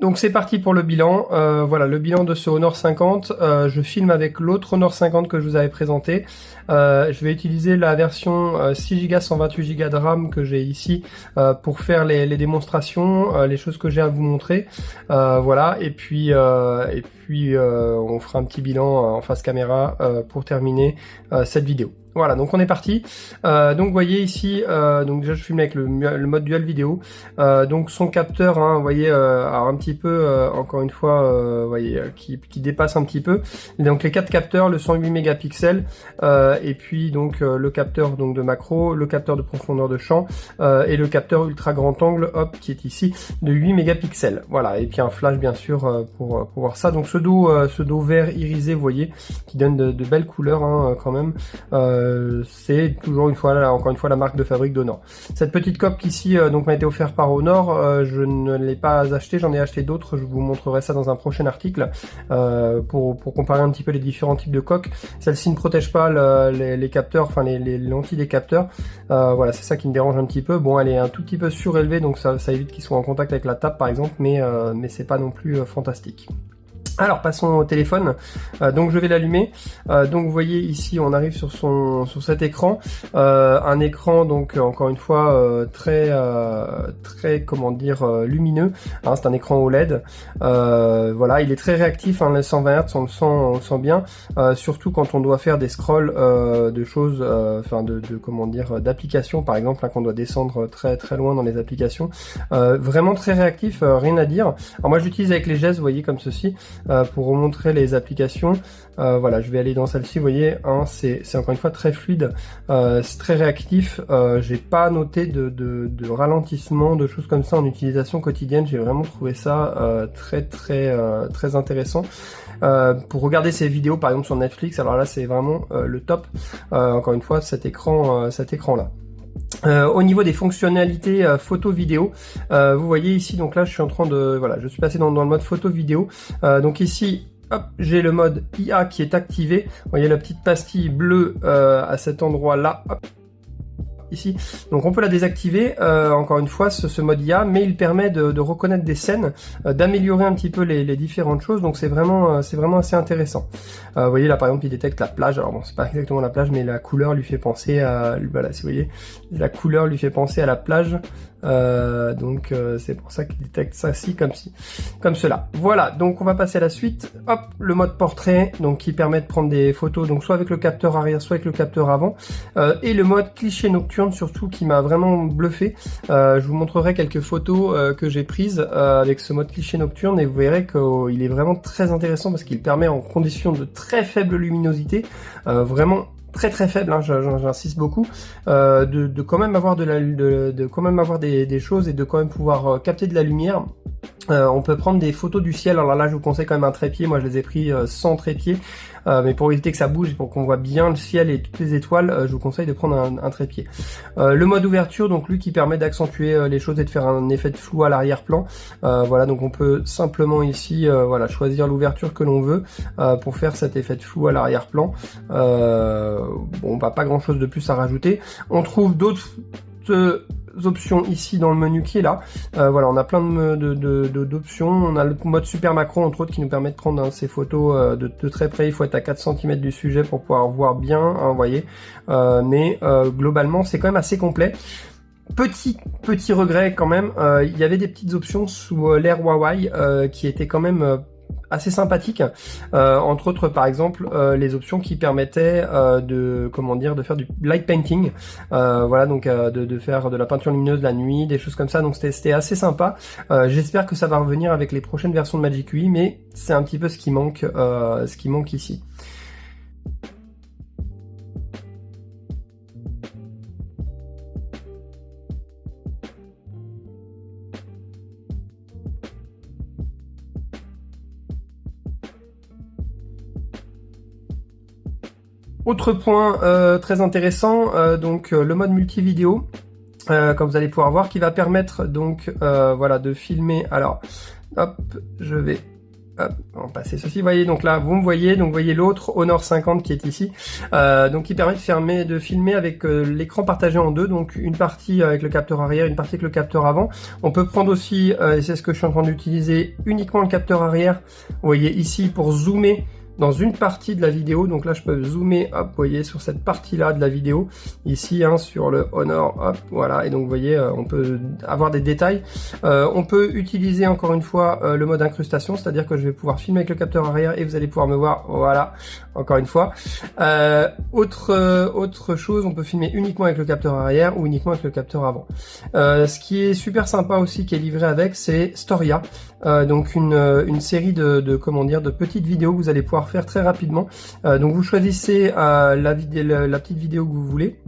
Donc c'est parti pour le bilan, voilà le bilan de ce Honor 50, je filme avec l'autre Honor 50 que je vous avais présenté, je vais utiliser la version 6Go 128Go de RAM que j'ai ici pour faire les démonstrations, les choses que j'ai à vous montrer, voilà, et puis on fera un petit bilan en face caméra pour terminer cette vidéo. Voilà, donc on est parti. Donc vous voyez ici, donc déjà je filme avec le mode dual vidéo. Donc son capteur, hein, vous voyez, alors un petit peu, encore une fois, vous voyez, qui dépasse un petit peu. Donc les 4 capteurs, le 108 mégapixels, et puis donc le capteur donc de macro, le capteur de profondeur de champ, et le capteur ultra grand angle, hop, qui est ici de 8 mégapixels. Voilà, et puis un flash bien sûr pour voir ça. Donc ce dos vert irisé, vous voyez, qui donne de belles couleurs hein, quand même. C'est toujours encore une fois la marque de fabrique d'Honor. Cette petite coque ici donc m'a été offerte par Honor, je ne l'ai pas acheté, j'en ai acheté d'autres, je vous montrerai ça dans un prochain article pour comparer un petit peu les différents types de coques. Celle-ci ne protège pas les capteurs, enfin les lentilles des capteurs, voilà, c'est ça qui me dérange un petit peu. Bon, elle est un tout petit peu surélevée, donc ça évite qu'ils soient en contact avec la table par exemple, mais c'est pas non plus fantastique. Alors passons au téléphone, donc je vais l'allumer, donc vous voyez ici on arrive sur cet écran, un écran donc encore une fois très comment dire lumineux, hein, c'est un écran OLED, voilà, il est très réactif, hein, les 120 Hz on le sent bien, surtout quand on doit faire des scrolls de choses, enfin de comment dire d'applications par exemple, hein, qu'on doit descendre très loin dans les applications, vraiment très réactif, rien à dire. Alors moi j'utilise avec les gestes, vous voyez, comme ceci. Pour vous montrer les applications, voilà, je vais aller dans celle-ci, vous voyez, hein, c'est encore une fois très fluide, c'est très réactif, j'ai pas noté de ralentissement, de choses comme ça en utilisation quotidienne, j'ai vraiment trouvé ça très intéressant. Pour regarder ces vidéos par exemple sur Netflix, alors là c'est vraiment le top, encore une fois cet écran là. Au niveau des fonctionnalités photo vidéo, vous voyez ici, donc là je suis en train de, voilà, je suis passé dans le mode photo vidéo, donc ici hop, j'ai le mode IA qui est activé, vous voyez la petite pastille bleue à cet endroit là, hop, ici, donc on peut la désactiver, encore une fois ce mode IA, mais il permet de reconnaître des scènes, d'améliorer un petit peu les différentes choses, donc c'est vraiment assez intéressant. Vous voyez là par exemple il détecte la plage, alors bon c'est pas exactement la plage, mais la couleur lui fait penser à, voilà, si vous voyez, la couleur lui fait penser à la plage, donc c'est pour ça qu'il détecte ça comme cela. Voilà, donc on va passer à la suite. Hop, le mode portrait, donc qui permet de prendre des photos, donc soit avec le capteur arrière, soit avec le capteur avant, et le mode cliché nocturne surtout qui m'a vraiment bluffé. Je vous montrerai quelques photos que j'ai prises avec ce mode cliché nocturne et vous verrez qu'il est vraiment très intéressant parce qu'il permet en conditions de très faible luminosité, vraiment très faible, hein, j'insiste beaucoup, de quand même avoir quand même avoir des choses et de quand même pouvoir capter de la lumière. On peut prendre des photos du ciel, alors là je vous conseille quand même un trépied, moi je les ai pris sans trépied, mais pour éviter que ça bouge et pour qu'on voit bien le ciel et toutes les étoiles, je vous conseille de prendre un trépied. Le mode ouverture, donc lui qui permet d'accentuer les choses et de faire un effet de flou à l'arrière-plan, voilà, donc on peut simplement ici voilà, choisir l'ouverture que l'on veut pour faire cet effet de flou à l'arrière-plan. Bon, bah, pas grand chose de plus à rajouter. On trouve d'autres options ici dans le menu qui est là, voilà, on a plein d'options, on a le mode super macro entre autres qui nous permet de prendre ces photos de très près, il faut être à 4 cm du sujet pour pouvoir voir bien, hein, vous voyez, mais globalement c'est quand même assez complet. Petit regret quand même, il y avait des petites options sous l'Air Huawei qui étaient quand même assez sympathique, entre autres par exemple les options qui permettaient de faire du light painting, voilà, donc de faire de la peinture lumineuse la nuit, des choses comme ça, donc c'était assez sympa. J'espère que ça va revenir avec les prochaines versions de Magic UI, mais c'est un petit peu ce qui manque ici. Autre point très intéressant, donc le mode multi-vidéo, comme vous allez pouvoir voir, qui va permettre donc voilà, de filmer. Alors hop, je vais hop, on va passer ceci. Vous voyez, donc là, vous me voyez, donc vous voyez l'autre Honor 50 qui est ici, donc qui permet de filmer avec l'écran partagé en deux, donc une partie avec le capteur arrière, une partie avec le capteur avant. On peut prendre aussi, et c'est ce que je suis en train d'utiliser, uniquement le capteur arrière. Vous voyez ici pour zoomer dans une partie de la vidéo, donc là je peux zoomer, hop, vous voyez, sur cette partie-là de la vidéo, ici, hein, sur le Honor, hop, voilà, et donc vous voyez, on peut avoir des détails. On peut utiliser encore une fois le mode incrustation, c'est-à-dire que je vais pouvoir filmer avec le capteur arrière et vous allez pouvoir me voir, voilà, encore une fois. Autre chose, on peut filmer uniquement avec le capteur arrière ou uniquement avec le capteur avant. Ce qui est super sympa aussi, qui est livré avec, c'est Storia, donc une série de comment dire, de petites vidéos que vous allez pouvoir faire très rapidement. Donc vous choisissez la petite vidéo que vous voulez,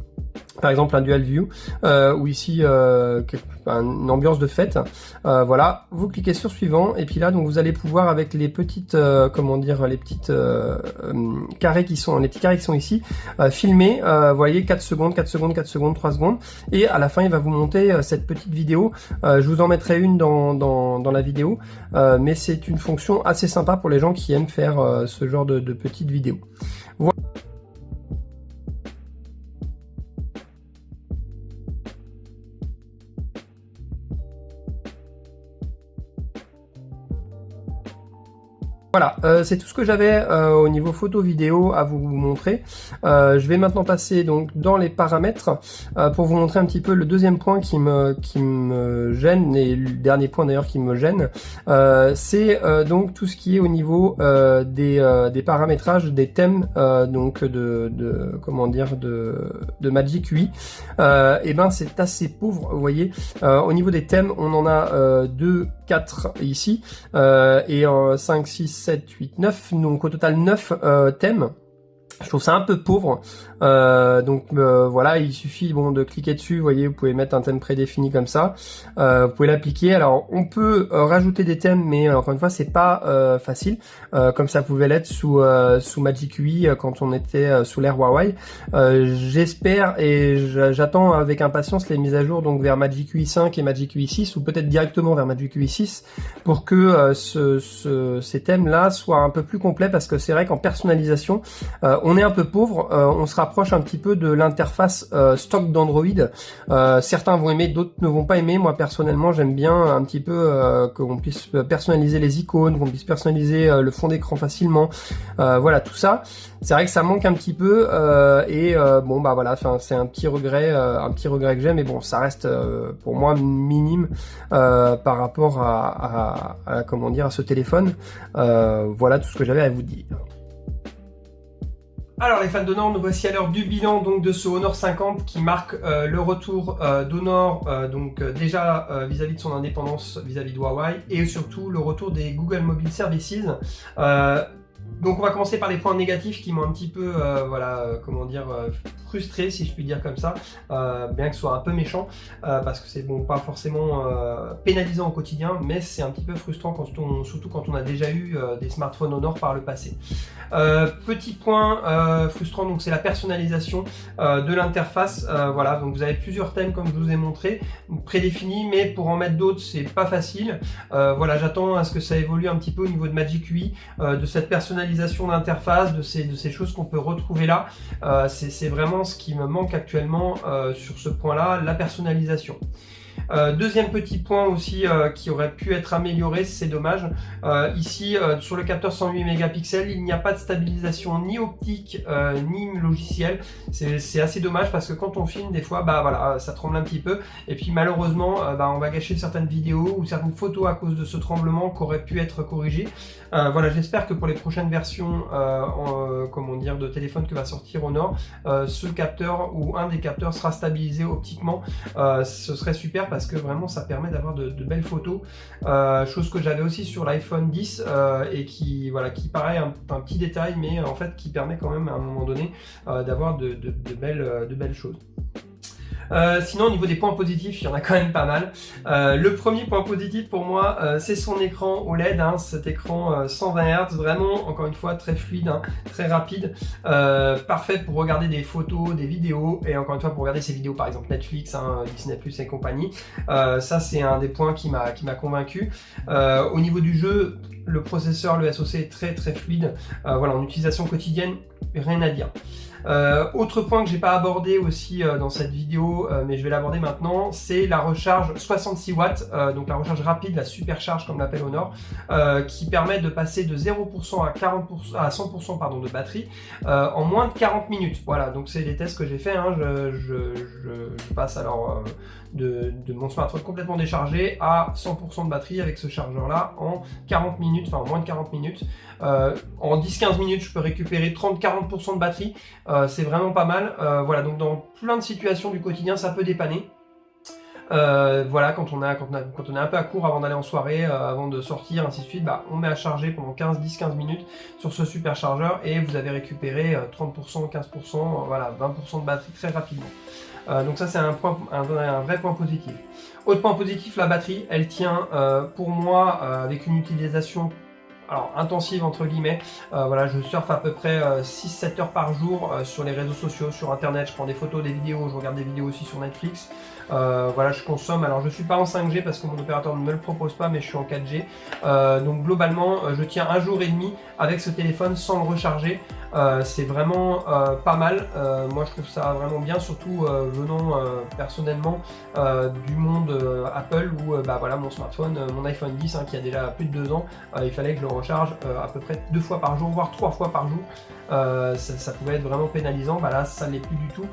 par exemple un dual view, ou ici une ambiance de fête, voilà, vous cliquez sur suivant, et puis là donc vous allez pouvoir, avec les petites comment dire, les petites carrés qui sont, les petits carrés qui sont ici, filmer, vous voyez, 4 secondes, 4 secondes, 4 secondes, 3 secondes, et à la fin il va vous monter cette petite vidéo. Je vous en mettrai une dans la vidéo, mais c'est une fonction assez sympa pour les gens qui aiment faire ce genre de petites vidéos. Voilà. Voilà, c'est tout ce que j'avais au niveau photo vidéo à vous montrer. Je vais maintenant passer donc dans les paramètres pour vous montrer un petit peu le deuxième point qui me gêne, et le dernier point d'ailleurs qui me gêne, c'est donc tout ce qui est au niveau des paramétrages des thèmes, donc comment dire, de Magic UI. Et ben c'est assez pauvre, vous voyez. Au niveau des thèmes, on en a 2, 4 ici, et 5, 6, 7, 8, 9, donc au total 9 thèmes. Je trouve ça un peu pauvre, voilà, il suffit de cliquer dessus, vous voyez, vous pouvez mettre un thème prédéfini comme ça, vous pouvez l'appliquer. Alors on peut rajouter des thèmes, mais encore une fois c'est pas facile, comme ça pouvait l'être sous Magic UI quand on était sous l'ère Huawei. J'espère et j'attends avec impatience les mises à jour donc vers Magic UI 5 et Magic UI 6, ou peut-être directement vers Magic UI 6, pour que ces thèmes là soient un peu plus complets, parce que c'est vrai qu'en personnalisation on est un peu pauvre, on se rapproche un petit peu de l'interface stock d'Android. Certains vont aimer, d'autres ne vont pas aimer. Moi personnellement j'aime bien un petit peu qu'on puisse personnaliser les icônes, qu'on puisse personnaliser le fond d'écran facilement. Voilà, tout ça, c'est vrai que ça manque un petit peu, bon bah voilà, c'est un petit regret que j'ai, mais bon, ça reste pour moi minime par rapport à comment dire, à ce téléphone. Voilà tout ce que j'avais à vous dire. Alors les fans d'Honor, nous voici à l'heure du bilan donc de ce Honor 50 qui marque le retour d'Honor déjà vis-à-vis de son indépendance vis-à-vis de Huawei, et surtout le retour des Google Mobile Services. Donc on va commencer par les points négatifs qui m'ont un petit peu comment dire, frustré, si je puis dire comme ça, bien que ce soit un peu méchant, parce que c'est bon, pas forcément pénalisant au quotidien, mais c'est un petit peu frustrant surtout quand on a déjà eu des smartphones Honor par le passé. Petit point frustrant, donc c'est la personnalisation de l'interface. Voilà, donc vous avez plusieurs thèmes comme je vous ai montré, prédéfinis, mais pour en mettre d'autres c'est pas facile. Voilà, j'attends à ce que ça évolue un petit peu au niveau de Magic UI, de cette personnalisation d'interface, de ces choses qu'on peut retrouver là. C'est vraiment ce qui me manque actuellement sur ce point-là, la personnalisation. Deuxième petit point aussi qui aurait pu être amélioré, c'est dommage. Ici, sur le capteur 108 mégapixels, il n'y a pas de stabilisation ni optique ni logiciel. C'est assez dommage parce que quand on filme, des fois, bah voilà, ça tremble un petit peu. Et puis malheureusement, on va gâcher certaines vidéos ou certaines photos à cause de ce tremblement qui aurait pu être corrigé. Voilà, j'espère que pour les prochaines versions comment dire, de téléphone que va sortir Honor, ce capteur ou un des capteurs sera stabilisé optiquement. Ce serait super parce que vraiment ça permet d'avoir de belles photos, chose que j'avais aussi sur l'iPhone 10 et qui paraît un petit détail, mais en fait qui permet quand même à un moment donné d'avoir de belles choses. Sinon, au niveau des points positifs, il y en a quand même pas mal. Le premier point positif pour moi, c'est son écran OLED, hein, cet écran 120 Hz, vraiment, encore une fois, très fluide, hein, très rapide, parfait pour regarder des photos, des vidéos, et encore une fois, pour regarder ces vidéos, par exemple Netflix, hein, Disney+, et compagnie. Ça, c'est un des points qui m'a convaincu. Au niveau du jeu, le processeur, le SoC est très fluide. Voilà, en utilisation quotidienne, rien à dire. Autre point que j'ai pas abordé aussi dans cette vidéo, mais je vais l'aborder maintenant, c'est la recharge 66 watts, donc la recharge rapide, la supercharge comme l'appelle Honor, qui permet de passer de 0% à 40% à 100% pardon, de batterie en moins de 40 minutes. Voilà, donc c'est les tests que j'ai fait. Hein. Je passe alors de mon smartphone complètement déchargé à 100% de batterie avec ce chargeur là en 40 minutes, enfin en moins de 40 minutes. En 10-15 minutes, je peux récupérer 30-40% de batterie. C'est vraiment pas mal. Voilà, donc dans plein de situations du quotidien, ça peut dépanner. Voilà, quand on est un peu à court avant d'aller en soirée, avant de sortir, ainsi de suite, bah, on met à charger pendant 10-15 minutes sur ce superchargeur et vous avez récupéré 30%, 15%, voilà, 20% de batterie très rapidement. Donc ça c'est un vrai point positif. Autre point positif, la batterie, elle tient pour moi avec une utilisation intensive entre guillemets, voilà, je surfe à peu près 6-7 heures par jour sur les réseaux sociaux, sur internet, je prends des photos, des vidéos, je regarde des vidéos aussi sur Netflix, voilà, je consomme, alors je suis pas en 5G parce que mon opérateur ne me le propose pas, mais je suis en 4G, donc globalement je tiens 1 jour et demi avec ce téléphone sans le recharger. C'est vraiment pas mal, moi je trouve ça vraiment bien, surtout venant personnellement du monde Apple où bah, voilà, mon smartphone, mon iPhone 10 hein, qui a déjà plus de 2 ans, il fallait que je le recharge à peu près 2 fois par jour, voire 3 fois par jour. Ça pouvait être vraiment pénalisant, bah là ça ne l'est plus du tout.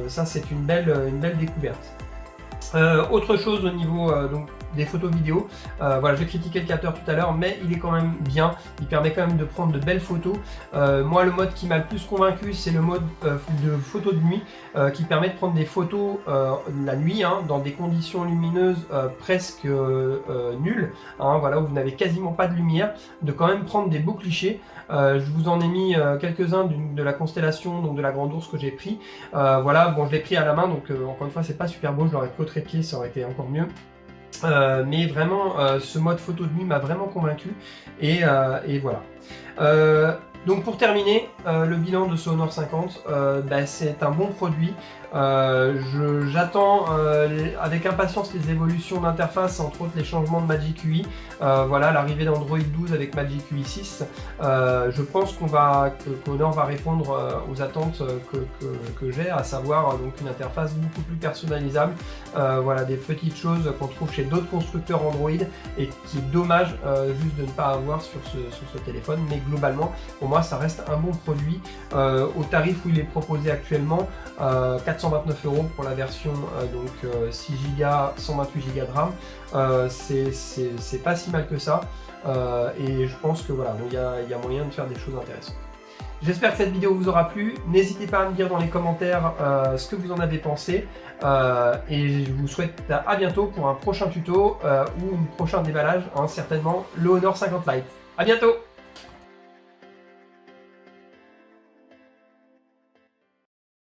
Ça c'est une belle découverte. Autre chose au niveau donc, des photos vidéo, voilà, j'ai critiqué le capteur tout à l'heure, mais il est quand même bien, il permet quand même de prendre de belles photos. Moi le mode qui m'a le plus convaincu, c'est le mode de photo de nuit, qui permet de prendre des photos la nuit, hein, dans des conditions lumineuses presque nulles, hein, voilà, où vous n'avez quasiment pas de lumière, de quand même prendre des beaux clichés. Je vous en ai mis quelques-uns de la constellation, donc de la Grande Ourse que j'ai pris. Voilà, bon je l'ai pris à la main, donc encore une fois c'est pas super beau, je l'aurais pris au trépied, ça aurait été encore mieux. Mais vraiment ce mode photo de nuit m'a vraiment convaincu et voilà. Donc pour terminer, le bilan de ce Honor 50, bah, c'est un bon produit. J'attends avec impatience les évolutions d'interface, entre autres les changements de Magic UI, voilà, l'arrivée d'Android 12 avec Magic UI 6. Je pense qu'Honor va répondre aux attentes que j'ai, à savoir donc une interface beaucoup plus personnalisable, voilà, des petites choses qu'on trouve chez d'autres constructeurs Android et qui est dommage juste de ne pas avoir sur ce téléphone, mais globalement pour moi ça reste un bon produit au tarif où il est proposé actuellement, 429 € pour la version donc 6 Go 128 Go de RAM. C'est pas si mal que ça, et je pense que voilà, il y a moyen de faire des choses intéressantes. J'espère que cette vidéo vous aura plu, n'hésitez pas à me dire dans les commentaires ce que vous en avez pensé, et je vous souhaite à bientôt pour un prochain tuto ou un prochain déballage, hein, certainement le Honor 50 Lite. A bientôt!